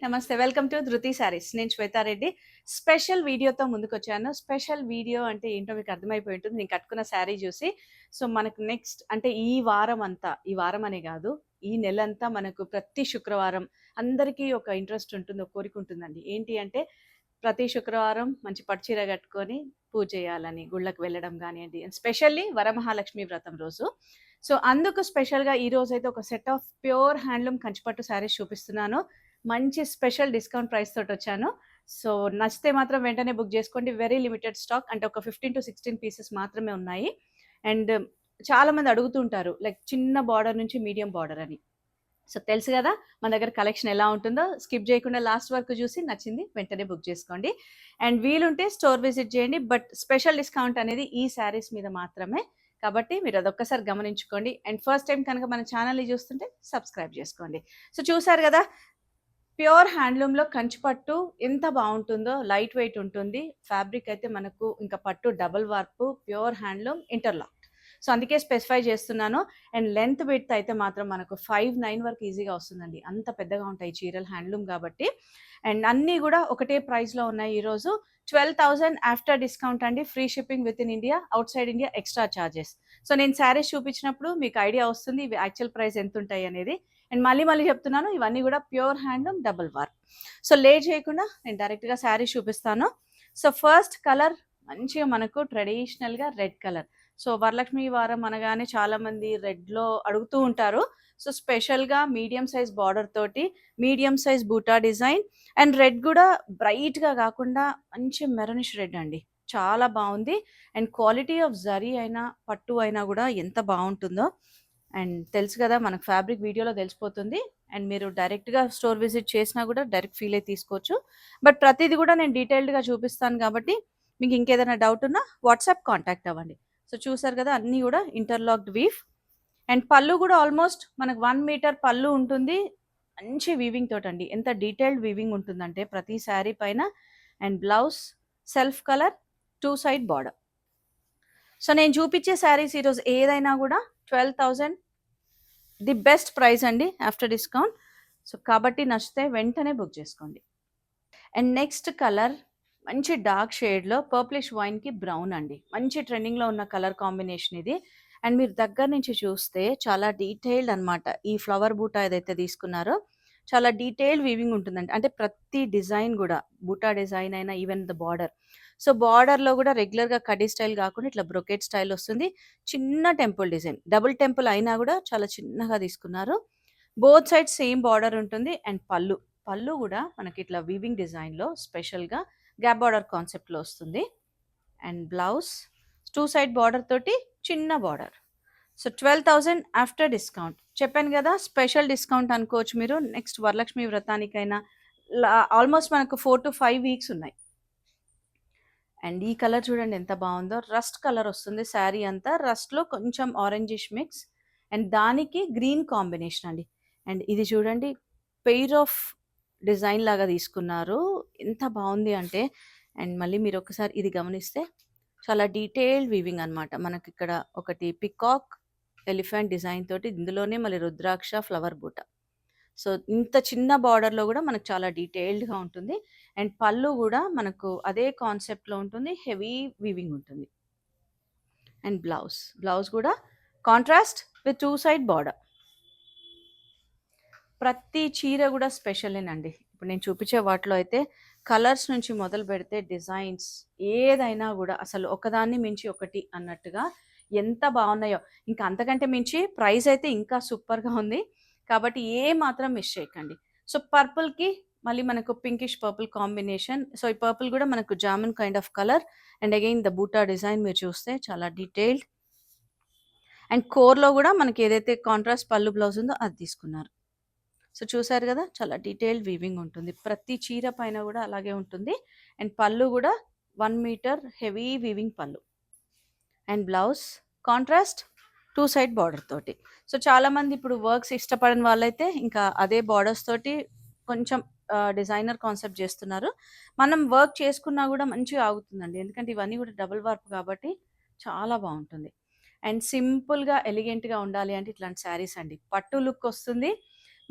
నమస్తే. Welcome to ధృతి సారీస్. నేను శ్వేతారెడ్డి. స్పెషల్ వీడియోతో ముందుకొచ్చాను. స్పెషల్ వీడియో అంటే ఏంటో మీకు అర్థమైపోయి ఉంటుంది. నేను కట్టుకున్న శారీ చూసి. సో, మనకు నెక్స్ట్ అంటే ఈ వారం అంతా, ఈ వారం అనే కాదు, ఈ నెలంతా మనకు ప్రతి శుక్రవారం అందరికీ ఒక ఇంట్రెస్ట్ ఉంటుంది, ఒక కోరిక ఉంటుందండి. ఏంటి అంటే ప్రతి శుక్రవారం మంచి పట్టు చీర కట్టుకొని పూజ చేయాలని, గుళ్ళకి వెళ్ళడం కానియండి. స్పెషల్లీ వరమహాలక్ష్మి వ్రతం రోజు. సో, అందుకు స్పెషల్‌గా ఈ రోజైతే ఒక సెట్ ఆఫ్ ప్యూర్ హ్యాండ్లూమ్ కంచిపట్టు శారీస్ చూపిస్తున్నాను. మంచి స్పెషల్ డిస్కౌంట్ ప్రైస్ తోటొచ్చాను. సో, నచ్చితే మాత్రం వెంటనే బుక్ జేసుకోండి. Very limited stock. అంటే ఒక 15-16 పీసెస్ మాత్రమే ఉన్నాయి. అండ్ చాలామంది అడుగుతుంటారు. లైక్ చిన్న బార్డర్ నుంచి మీడియం బార్డర్ అని. సో, తెలుసు గదా! మన దగ్గర కలెక్షన్ ఎలా ఉంటుందో. స్కిప్ జేయకుండా లాస్ట్ వరకు చూసి నచ్చింది వెంటనే బుక్ జేసుకోండి. అండ్ వీలుంటే స్టోర్ విజిట్ చేయండి. బట్ స్పెషల్ డిస్కౌంట్ అనేది ఈ శారీస్ మీద మాత్రమే. కాబట్టి మీరు అదొక్కసారి గమనించుకోండి. అండ్ ఫస్ట్ టైమ్ కనుక మన ఛానల్‌ని చూస్తుంటే సబ్స్క్రైబ్ జేసుకోండి. సో, చూసారు గదా! ప్యూర్ హ్యాండ్లూమ్‌లో కంచిపట్టు ఎంత బావుంటుందో, లైట్ వెయిట్ ఉంటుంది. ఫ్యాబ్రిక్ అయితే మనకు ఇంకా పట్టు డబుల్ వార్పు, ప్యూర్ హ్యాండ్లూమ్, ఇంటర్లాక్డ్. సో, అందుకే స్పెసిఫై చేస్తున్నాను. అండ్ లెంత్ విడ్త్ అయితే మాత్రం మనకు 5'9" వరకు ఈజీగా వస్తుందండి. అంత పెద్దగా ఉంటాయి చీరలు హ్యాండ్లూమ్ కాబట్టి. అండ్ అన్నీ కూడా ఒకటే ప్రైస్‌లో ఉన్నాయి ఈరోజు. 12,000 ఆఫ్టర్ డిస్కౌంట్ అండి. Free shipping with in India, out side India extra charges. So, నేను శారీస్ చూపించినప్పుడు మీకు ఐడియా వస్తుంది ఇవి యాక్చువల్ ప్రైస్ ఎంతుంటాయి అనేది. అండ్ మళ్ళీ చెప్తున్నాను, ఇవన్నీ కూడా pure handloom double warp. So, late చేయకుండా నేను డైరెక్ట్‌గా శారీ చూపిస్తాను. సో, ఫస్ట్ కలర్ మంచిగా మనకు ట్రెడిషనల్‌గా రెడ్ కలర్. సో, వరలక్ష్మి వారం అనగానే చాలామంది రెడ్‌లో అడుగుతూ ఉంటారు. సో, స్పెషల్‌గా మీడియం సైజ్ బార్డర్ తోటి, మీడియం సైజ్ బూటా డిజైన్ అండ్ రెడ్ కూడా బ్రైట్‌గా కాకుండా మంచి మెరూనిష్ రెడ్ అండి. చాలా బావుంది. అండ్ క్వాలిటీ ఆఫ్ జరీ అయినా, పట్టు అయినా కూడా ఎంత బావుంటుందో. అండ్ తెలుసు కదా! మనకు ఫ్యాబ్రిక్ వీడియోలో తెలిసిపోతుంది. అండ్ మీరు డైరెక్ట్‌గా స్టోర్ విజిట్ చేసినా కూడా డైరెక్ట్ ఫీలే తీసుకోవచ్చు. బట్ ప్రతీది కూడా నేను డీటెయిల్డ్‌గా చూపిస్తాను కాబట్టి మీకు ఇంకేదైనా డౌట్ ఉన్నా వాట్సాప్ కాంటాక్ట్ అవ్వండి. సో, చూసారు కదా! అన్నీ కూడా ఇంటర్లాక్డ్ వీవ్. అండ్ పళ్ళు కూడా ఆల్మోస్ట్ మనకు 1 మీటర్ పళ్ళు ఉంటుంది. మంచి వీవింగ్ తోటండి. ఎంత డీటెయిల్డ్ వీవింగ్ ఉంటుందంటే ప్రతి శారీ పైన. And blouse self colour, 2 side border. So, నేను చూపించే శారీస్ ఈరోజు ఏదైనా కూడా 12,000 ది బెస్ట్ ప్రైస్ అండి ఆఫ్టర్ డిస్కౌంట్. సో, కాబట్టి నచ్చితే వెంటనే బుక్ చేసుకోండి. అండ్ నెక్స్ట్ కలర్ మంచి డార్క్ షేడ్‌లో పర్ప్లిష్ వైన్‌కి బ్రౌన్ అండి. మంచి ట్రెండింగ్‌లో ఉన్న కలర్ కాంబినేషన్ ఇది. అండ్ మీరు దగ్గర నుంచి చూస్తే చాలా డీటెయిల్డ్ అనమాట. ఈ ఫ్లవర్ బూటా ఏదైతే తీసుకున్నారో చాలా డీటెయిల్డ్ వీవింగ్ ఉంటుందండి. అంటే ప్రతి డిజైన్ గూడా బూటా డిజైన్ అయినా ఈవెన్ ద బార్డర్. సో, బార్డర్‌లో గూడా రెగ్యులర్‌గా కడ్డీ స్టైల్ గాకుండా ఇట్లా బ్రొకెట్ స్టైల్ వస్తుంది. చిన్న టెంపుల్ డిజైన్. డబుల్ టెంపుల్ అయినా గూడా చాలా చిన్నగా తీసుకున్నారు. బోత్ సైడ్స్ సేమ్ బార్డర్ ఉంటుంది. అండ్ పళ్ళు. పళ్ళు గూడా మనకి ఇట్లా వీవింగ్ డిజైన్‌లో స్పెషల్‌గా గ్యాప్ బార్డర్ కాన్సెప్ట్‌లో వస్తుంది. అండ్ బ్లౌజ్ 2 సైడ్ బార్డర్ తోటి చిన్న బార్డర్. So, 12,000 after discount. చెప్పాను గదా! స్పెషల్ డిస్కౌంట్ అనుకోవచ్చు మీరు. నెక్స్ట్ వరలక్ష్మి వ్రతానికైనా ఆల్మోస్ట్ మనకు 4-5 వీక్స్ ఉన్నాయి. అండ్ ఈ కలర్ చూడండి ఎంత బావుందో. రస్ట్ కలర్ వస్తుంది శారీ అంతా. రస్ట్‌లో కొంచెం ఆరెంజిష్ మిక్స్. అండ్ దానికి గ్రీన్ కాంబినేషన్ అండి. అండ్ ఇది చూడండి పెయిర్ ఆఫ్ డిజైన్ లాగా తీసుకున్నారు. ఎంత బావుంది అంటే అండ్ మళ్ళీ మీరొకసారి ఇది గమనిస్తే చాలా డీటెయిల్డ్ వీవింగ్ అనమాట. మనకిక్కడ ఒకటి పికాక్, ఎలిఫెంట్ డిజైన్ తోటి ఇందులోనే మళ్ళీ రుద్రాక్ష, ఫ్లవర్ బూట. సో, ఇంత చిన్న బార్డర్‌లో గూడా మనకు చాలా డీటెయిల్డ్‌గా ఉంటుంది. అండ్ పళ్ళు గూడా మనకు అదే కాన్సెప్ట్‌లో ఉంటుంది. హెవీ వీవింగ్ ఉంటుంది. And blouse. బ్లౌజ్ గూడా కాంట్రాస్ట్ విత్ 2 సైడ్ బార్డర్. ప్రతి చీర గూడా స్పెషలేనండి. ఇప్పుడు నేను చూపించే వాటిలో అయితే కలర్స్ నుంచి మొదలుపెడితే డిజైన్స్ ఏదైనా గూడా అసలు ఒకదాన్ని మించి ఒకటి అన్నట్టుగా ఎంత బావున్నాయో. ఇంకా అంతకంటే మించి ప్రైస్ అయితే ఇంకా సూపర్‌గా ఉంది. కాబట్టి ఏ మాత్రం మిస్ చేయకండి. సో, పర్పుల్‌కి మళ్ళీ మనకు పింకిష్ పర్పుల్ కాంబినేషన్. సో, ఈ పర్పుల్ గూడా మనకు jamun kind of colour. And again the బూటా డిజైన్ మీరు చూస్తే చాలా డీటెయిల్డ్. అండ్ కోర్‌లో గూడా మనకి ఏదైతే కాంట్రాస్ట్ పళ్ళు బ్లౌజ్ ఉందో అది తీసుకున్నారు. సో, చూసారు గదా! చాలా డీటెయిల్డ్ వీవింగ్ ఉంటుంది. ప్రతి చీర పైన గూడా అలాగే ఉంటుంది. అండ్ పళ్ళు గూడా 1 మీటర్ హెవీ వీవింగ్ పళ్ళు. And blouse contrast 2 side border తోటి. సో, చాలామంది ఇప్పుడు వర్క్స్ ఇష్టపడని వాళ్ళైతే ఇంకా అదే బార్డర్స్ తోటి కొంచెం డిజైనర్ కాన్సెప్ట్ జేస్తున్నారు. మనం వర్క్ చేసుకున్నా గూడా మంచిగా ఆగుతుందండి. ఎందుకంటే ఇవన్నీ గూడా డబుల్ వార్ప్ కాబట్టి చాలా బావుంటుంది. అండ్ సింపుల్‌గా, ఎలిగెంట్‌గా ఉండాలి అంటే ఇట్లాంటి శారీస్ అండి. పట్టు లుక్ వస్తుంది.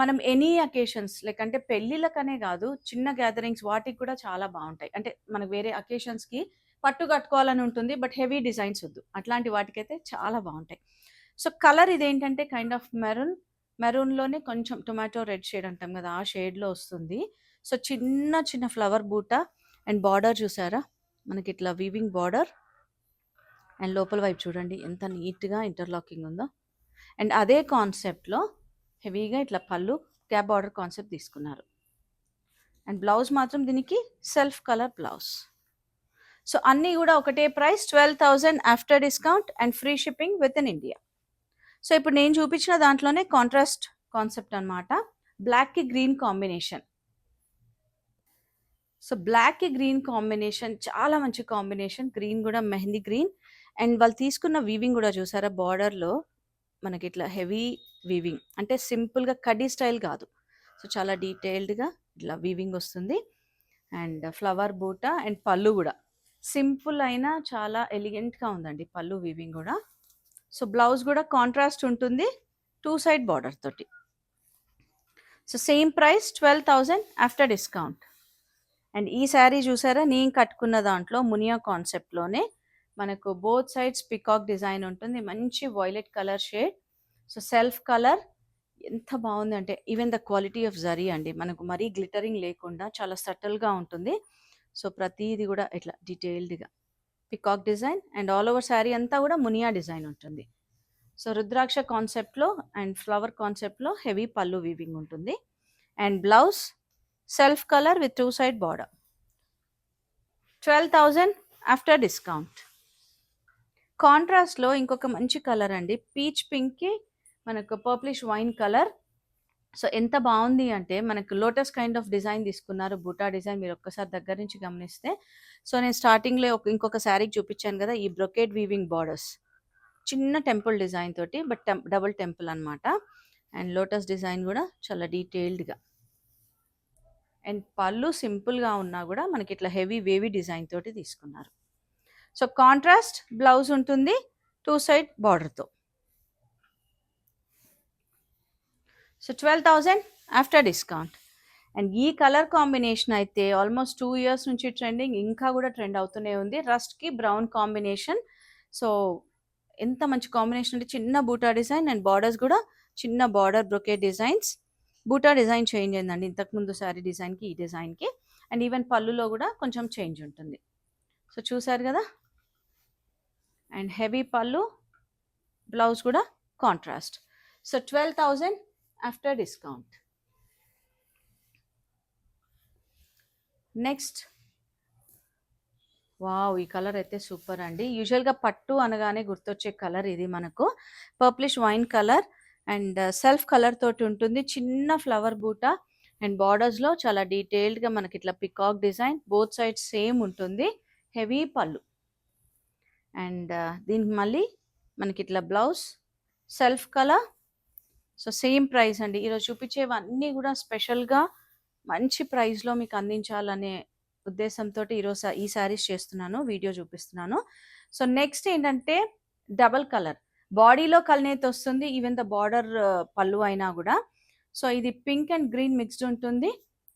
మనం ఎనీ అకేషన్స్ లైక్ అంటే పెళ్ళిళ్ళకనే కాదు, చిన్న గ్యాదరింగ్స్ వాటికి కూడా చాలా బాగుంటాయి. అంటే మనకు వేరే అకేషన్స్కి పట్టు కట్టుకోవాలని ఉంటుంది, బట్ హెవీ డిజైన్స్ వద్దు, అట్లాంటి వాటికైతే చాలా బాగుంటాయి. సో కలర్ ఇదేంటంటే కైండ్ ఆఫ్ మెరూన్, మెరూన్లోనే కొంచెం టొమాటో రెడ్ షేడ్ అంటాం కదా, ఆ షేడ్లో వస్తుంది. సో చిన్న చిన్న ఫ్లవర్ బూట అండ్ బార్డర్ చూసారా, మనకి ఇట్లా వీవింగ్ బార్డర్ అండ్ లోపల వైపు చూడండి ఎంత నీట్గా ఇంటర్లాకింగ్ ఉందో. అండ్ అదే కాన్సెప్ట్లో హెవీగా ఇట్లా పళ్ళు క్యాప్ బార్డర్ కాన్సెప్ట్ తీసుకున్నారు. అండ్ బ్లౌజ్ మాత్రం దీనికి సెల్ఫ్ కలర్ బ్లౌజ్. సో అన్నీ కూడా ఒకటే price 12,000 after discount and free shipping with in India. So ఇప్పుడు నేను చూపించిన దాంట్లోనే కాంట్రాస్ట్ కాన్సెప్ట్ అనమాట, బ్లాక్కి గ్రీన్ కాంబినేషన్. సో బ్లాక్కి గ్రీన్ కాంబినేషన్ చాలా మంచి కాంబినేషన్, గ్రీన్ కూడా మెహందీ గ్రీన్. అండ్ వాళ్ళు తీసుకున్న వీవింగ్ కూడా చూసారా, బార్డర్లో మనకి ఇట్లా హెవీ వీవింగ్, అంటే సింపుల్గా కడ్డీ స్టైల్ కాదు, సో చాలా డీటెయిల్డ్గా ఇట్లా వీవింగ్ వస్తుంది. అండ్ ఫ్లవర్ బూట అండ్ పళ్ళు కూడా సింపుల్ అయినా చాలా ఎలిగెంట్గా ఉందండి పళ్ళు వీవింగ్ కూడా. సో బ్లౌజ్ కూడా కాంట్రాస్ట్ ఉంటుంది 2 సైడ్ బార్డర్ తోటి. So same price 12,000 after discount. And ఈ శారీ చూసారా, నేను కట్టుకున్న దాంట్లో మునియా కాన్సెప్ట్లోనే మనకు బోత్ సైడ్స్ పికాక్ డిజైన్ ఉంటుంది, మంచి violet colour shade. So self colour ఎంత బాగుంది అంటే even the quality of zari అండి, మనకు మరీ గ్లిటరింగ్ లేకుండా చాలా సటిల్గా ఉంటుంది. సో ప్రతిదీ కూడా ఇట్లా డీటెయిల్డ్గా peacock design and all over sari అంతా కూడా మునియా డిజైన్ ఉంటుంది. సో రుద్రాక్ష కాన్సెప్ట్లో అండ్ ఫ్లవర్ కాన్సెప్ట్లో హెవీ పళ్ళు వీవింగ్ ఉంటుంది. And blouse self colour with 2 side border. 12,000 after discount. కాంట్రాస్ట్లో ఇంకొక మంచి కలర్ అండి, పీచ్ పింక్కి మనకు పర్ప్లిష్ వైన్ కలర్. సో ఎంత బాగుంది అంటే మనకు లోటస్ కైండ్ ఆఫ్ డిజైన్ తీసుకున్నారు, బూటా డిజైన్, మీరు ఒక్కసారి దగ్గర నుంచి గమనిస్తే. సో నేను స్టార్టింగ్లో ఇంకొక శారీకి చూపించాను కదా, ఈ బ్రొకేడ్ వీవింగ్ బార్డర్స్ చిన్న టెంపుల్ డిజైన్ తోటి, బట్ డబుల్ టెంపుల్ అనమాట. అండ్ లోటస్ డిజైన్ కూడా చాలా డీటెయిల్డ్గా. అండ్ పళ్ళు సింపుల్గా ఉన్నా కూడా మనకి ఇట్లా హెవీ వేవీ డిజైన్ తోటి తీసుకున్నారు. సో కాంట్రాస్ట్ బ్లౌజ్ ఉంటుంది 2 సైడ్ బార్డర్తో. So 12,000 after discount. అండ్ ఈ కలర్ కాంబినేషన్ అయితే ఆల్మోస్ట్ 2 ఇయర్స్ నుంచి ట్రెండింగ్, ఇంకా కూడా ట్రెండ్ అవుతూనే ఉంది, రస్ట్కి బ్రౌన్ కాంబినేషన్. సో ఎంత మంచి కాంబినేషన్ అంటే చిన్న బూటా డిజైన్ అండ్ బార్డర్స్ కూడా చిన్న బార్డర్ బ్రొకేట్ డిజైన్స్. బూటా డిజైన్ చేంజ్ అయిందండి ఇంతకుముందు శారీ డిజైన్కి ఈ డిజైన్కి. అండ్ ఈవెన్ పళ్ళులో కూడా కొంచెం చేంజ్ ఉంటుంది. సో చూసారు కదా, అండ్ హెవీ పళ్ళు, బ్లౌజ్ కూడా contrast. So 12,000 after discount. Next, wow, ఈ కలర్ అయితే సూపర్ అండి. యూజువల్గా పట్టు అనగానే గుర్తొచ్చే కలర్ ఇది, మనకు purplish wine colour and self colour తోటి ఉంటుంది, చిన్న ఫ్లవర్ బూట అండ్ బార్డర్స్లో చాలా డీటెయిల్డ్గా మనకి ఇట్లా peacock design, both sides same ఉంటుంది, హెవీ పళ్ళు. అండ్ దీనికి మళ్ళీ మనకి ఇట్లా blouse self colour. So same price అండి, ఈరోజు చూపించేవన్నీ కూడా స్పెషల్గా మంచి ప్రైస్లో మీకు అందించాలనే ఉద్దేశంతో ఈరోజు ఈ శారీస్ చేస్తున్నాను, వీడియో చూపిస్తున్నాను. సో నెక్స్ట్ ఏంటంటే డబల్ కలర్, బాడీలో కల్నేత్ వస్తుంది, ఈవెన్ ద బార్డర్ పళ్ళు అయినా కూడా. సో ఇది పింక్ అండ్ గ్రీన్ మిక్స్డ్ ఉంటుంది,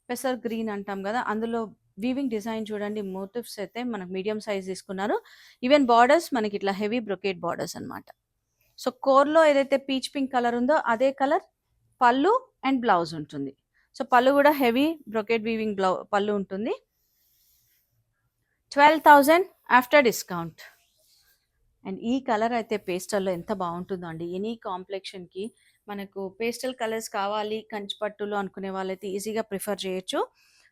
పెసర్ గ్రీన్ అంటాం కదా, అందులో వీవింగ్ డిజైన్ చూడండి, మోటివ్స్ అయితే మనకు మీడియం సైజ్ తీసుకున్నారు. ఈవెన్ బార్డర్స్ మనకి ఇట్లా హెవీ బ్రొకేట్ బార్డర్స్ అనమాట. సో కోర్లో ఏదైతే పీచ్ పింక్ కలర్ ఉందో అదే కలర్ పళ్ళు అండ్ బ్లౌజ్ ఉంటుంది. సో పళ్ళు కూడా హెవీ బ్రొకేట్ వీవింగ్ పళ్ళు ఉంటుంది. 12,000 ఆఫ్టర్ డిస్కౌంట్. అండ్ ఈ కలర్ అయితే పేస్టల్లో ఎంత బాగుంటుందో అండి, ఎనీ కాంప్లెక్షన్కి మనకు పేస్టల్ కలర్స్ కావాలి కంచిపట్టులో అనుకునే వాళ్ళైతే ఈజీగా ప్రిఫర్ చేయొచ్చు.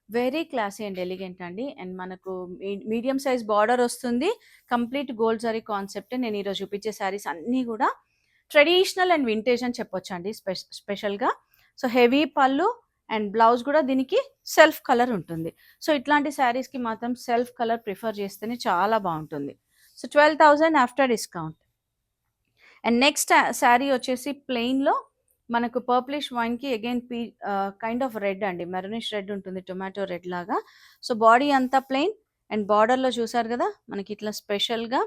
వెరీ క్లాసీ అండ్ ఎలిగెంట్ అండి. అండ్ మనకు మీడియం సైజ్ బార్డర్ వస్తుంది, కంప్లీట్ గోల్డ్ జరీ కాన్సెప్ట్. నేను ఈరోజు చూపించే శారీస్ అన్నీ కూడా ట్రెడిషనల్ అండ్ వింటేజ్ అని చెప్పొచ్చు అండి స్పెషల్గా. సో హెవీ పళ్ళు అండ్ బ్లౌజ్ కూడా దీనికి సెల్ఫ్ కలర్ ఉంటుంది. సో ఇట్లాంటి శారీస్కి మాత్రం సెల్ఫ్ కలర్ ప్రిఫర్ చేస్తేనే చాలా బాగుంటుంది. So 12,000 after discount. And next sari వచ్చేసి ప్లెయిన్లో మనకు పర్ప్లిష్ వైన్కి అగైన్ కైండ్ ఆఫ్ రెడ్ అండి, మెరూనిష్ రెడ్ ఉంటుంది, టొమాటో రెడ్ లాగా. సో బాడీ అంతా ప్లెయిన్ అండ్ బార్డర్లో చూసారు కదా మనకి ఇట్లా స్పెషల్గా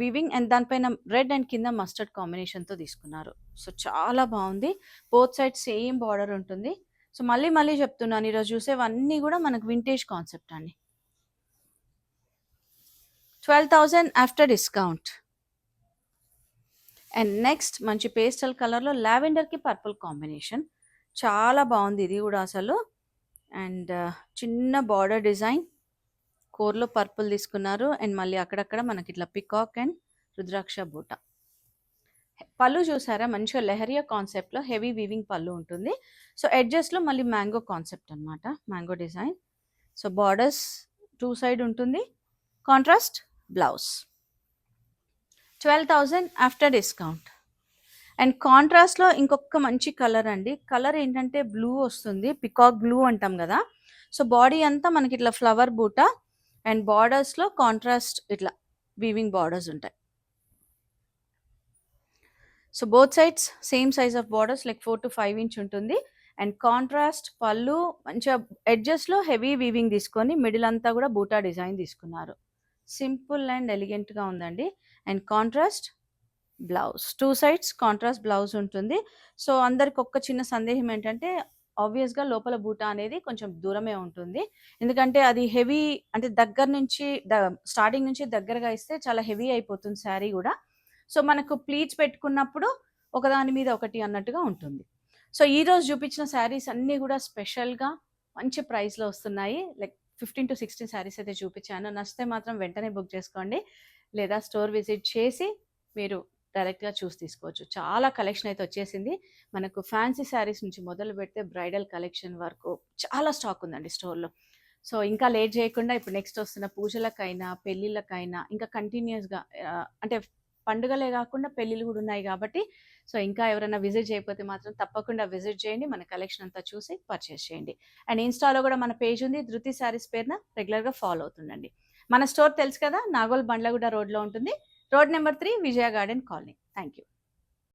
వీవింగ్ అండ్ దానిపైన రెడ్ అండ్ కింద మస్టర్డ్ కాంబినేషన్తో తీసుకున్నారు. సో చాలా బాగుంది. బోత్ సైడ్ సేమ్ బార్డర్ ఉంటుంది. సో మళ్ళీ మళ్ళీ చెప్తున్నాను, ఈరోజు చూసేవన్నీ కూడా మనకు వింటేజ్ కాన్సెప్ట్ అండి. 12,000 ఆఫ్టర్ డిస్కౌంట్. అండ్ నెక్స్ట్ మంచి పేస్టల్ కలర్లో లావెండర్కి పర్పుల్ కాంబినేషన్, చాలా బాగుంది ఇది కూడా అసలు. అండ్ చిన్న బార్డర్ డిజైన్, కోర్లో పర్పుల్ తీసుకున్నారు అండ్ మళ్ళీ అక్కడక్కడ మనకి ఇట్లా పికాక్ అండ్ రుద్రాక్ష బూట. పళ్ళు చూసారా, మంచిగా లెహరియా కాన్సెప్ట్లో హెవీ వీవింగ్ పళ్ళు ఉంటుంది. సో ఎడ్జెస్లో మళ్ళీ మ్యాంగో కాన్సెప్ట్ అనమాట, mango design. So borders 2 side ఉంటుంది. Contrast blouse. 12,000 after discount. And కాంట్రాస్ట్లో ఇంకొక మంచి కలర్ అండి. కలర్ ఏంటంటే బ్లూ వస్తుంది, పికాక్ బ్లూ అంటాం కదా. సో బాడీ అంతా మనకి ఇట్లా ఫ్లవర్ బూట అండ్ బార్డర్స్లో కాంట్రాస్ట్ ఇట్లా వీవింగ్ బార్డర్స్ ఉంటాయి. So both sides same size of borders, like 4 to 5 inch ఉంటుంది. అండ్ కాంట్రాస్ట్ పళ్ళు, మంచిగా ఎడ్జెస్లో హెవీ వీవింగ్ తీసుకొని మిడిల్ అంతా కూడా బూటా డిజైన్ తీసుకున్నారు. సింపుల్ అండ్ ఎలిగెంట్గా ఉందండి. And contrast blouse, 2 sides contrast blouse ఉంటుంది. సో అందరికి ఒక్క చిన్న సందేహం ఏంటంటే, ఆబ్వియస్గా లోపల బూటా అనేది కొంచెం దూరమే ఉంటుంది, ఎందుకంటే అది హెవీ అంటే దగ్గర నుంచి స్టార్టింగ్ నుంచి దగ్గరగా ఇస్తే చాలా హెవీ అయిపోతుంది శారీ కూడా. సో మనకు ప్లీట్స్ పెట్టుకున్నప్పుడు ఒకదాని మీద ఒకటి అన్నట్టుగా ఉంటుంది. సో ఈరోజు చూపించిన శారీస్ అన్నీ కూడా స్పెషల్గా మంచి ప్రైస్లో వస్తున్నాయి. లైక్ 15 to 16 శారీస్ అయితే చూపించాను. నచ్చితే మాత్రం వెంటనే బుక్ చేసుకోండి, లేదా స్టోర్ విజిట్ చేసి మీరు డైరెక్ట్గా చూసి తీసుకోవచ్చు. చాలా కలెక్షన్ అయితే వచ్చేసింది మనకు. ఫ్యాన్సీ శారీస్ నుంచి మొదలు పెడితే బ్రైడల్ కలెక్షన్ వరకు చాలా స్టాక్ ఉందండి స్టోర్లో. సో ఇంకా లేట్ చేయకుండా ఇప్పుడు నెక్స్ట్ వస్తున్న పూజలకైనా పెళ్ళిళ్ళకైనా ఇంకా కంటిన్యూస్గా అంటే పండుగలే కాకుండా పెళ్ళిళ్ళు కూడా ఉన్నాయి కాబట్టి, సో ఇంకా ఎవరైనా విజిట్ చేయకపోతే మాత్రం తప్పకుండా విజిట్ చేయండి, మన కలెక్షన్ అంతా చూసి పర్చేస్ చేయండి. అండ్ ఇన్స్టాలో కూడా మన పేజ్ ఉంది, ధృతి శారీస్ పేరున రెగ్యులర్గా ఫాలో అవుతుండండి. మన స్టోర్ తెలుసు కదా, నాగోల్ బండ్లగూడ రోడ్లో ఉంటుంది, road number 3, Vijaya garden colony. Thank you.